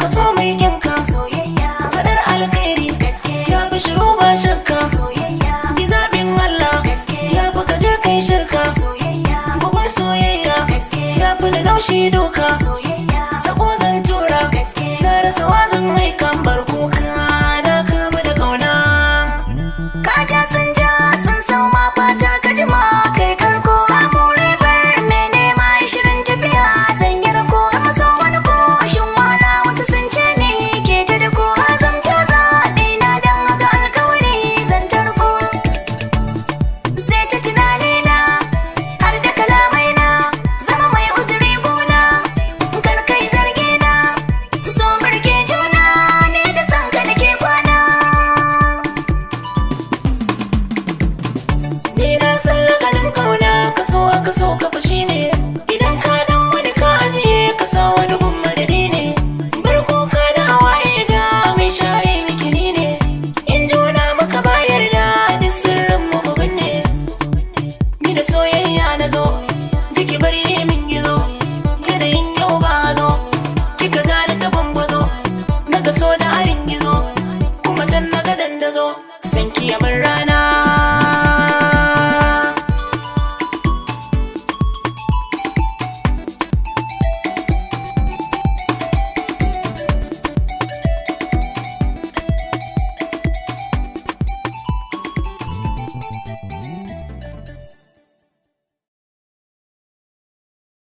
ka so mai kinka soyayya fadar alkhairi ya fi shiru ba shakka soyayya ki zaɓin Allah ya fi ka je kai shirka soyayya bugun soyayya ya fi da laushi doka soyayya sako zan tura na rasa wazan mai kan bar kuka na kama da kauna kaja sun sau ma fata ka jima kai karko samu ribar mai nema shirin tafiya zan yi rako sama so wani ko shin wala wasu sun ce ni ke ta dako ka zamta zaɗi na dan haka alkawari zan tarko sai ta tunani na har da kalamai na zama mai uzuri gona kar kai zargi na so burge juna ne da san ka nake kwana ni na san lakanin kauna ka so ka fushi ne